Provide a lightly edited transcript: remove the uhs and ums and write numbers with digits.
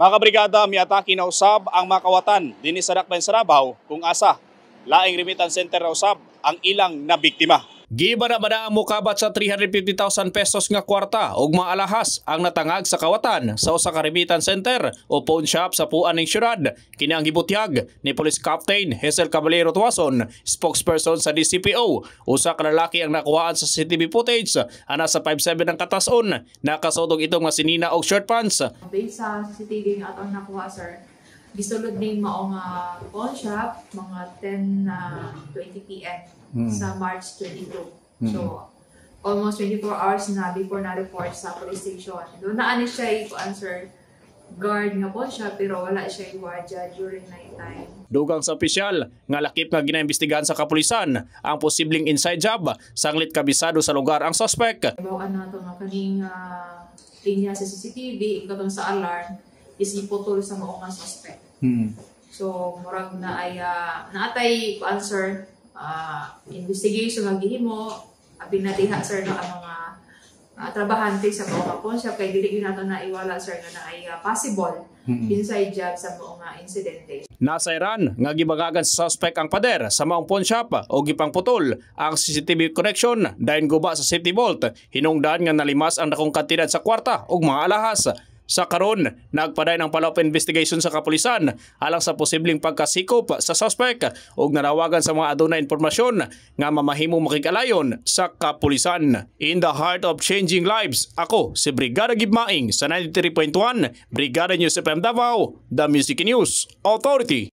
Mga kabrigada, miatake na usab ang makawatan dinhi sa Dakbayan sa Davao kung asa laing remittance center na usab ang ilang nabiktima. Gibana-bana ang mukabat sa 350,000 pesos nga kwarta ug mga alahas ang natangag sa kawatan sa usa ka remittance center o pawn shop sa puan ning syudad. Kini ang gibutyag ni Police Captain Hazel Caballero Tuason, spokesperson sa DCPO. Usa ka lalaki ang nakuhaan sa CCTV footage ana sa 5'7" ang katason. Nakasudog itong nga sinina og short pants. Based sa CCTV nga atong nakuha, sir, gisulod ning mao nga pawn shop mga 10:20 PM sa March 22. So almost 24 hours na before na report sa police station. Doon na ani siya i-answer guard nga pawn shop pero wala siya iwadya during night time. Dugang sa opisyal nga lakip nga ginaimbestigahan sa kapulisan ang posibleng inside job sanglit kabisado sa lugar ang suspect. Bawaan na to nga kaning linya sa CCTV ikatong sa alarm is iputol sa mao nga suspect. So murag na ay naatay answer investigation nga gihimo abi na diha, sir, no, ang mga trabahante sa mga pawn shop kay dili nato na iwala, sir, nga na ay possible inside job sa mga insidente. Nasairan nga gibagagan sa suspect ang pader sa maong pawn shop o gipang putol ang CCTV connection dayon guba sa safety bolt. Hinungdan nga nalimas ang dakong kantidad sa kwarta ug mga alahas. Sa karon, nagpaday ng follow-up investigation sa kapulisan alang sa posibleng pagkasikop sa suspect ug nanawagan sa mga adunay impormasyon nga mamahimong makigalayon sa kapulisan. In the heart of changing lives, ako si Brigada Gibmaing sa 93.1 Brigada News FM Davao, The Music News Authority.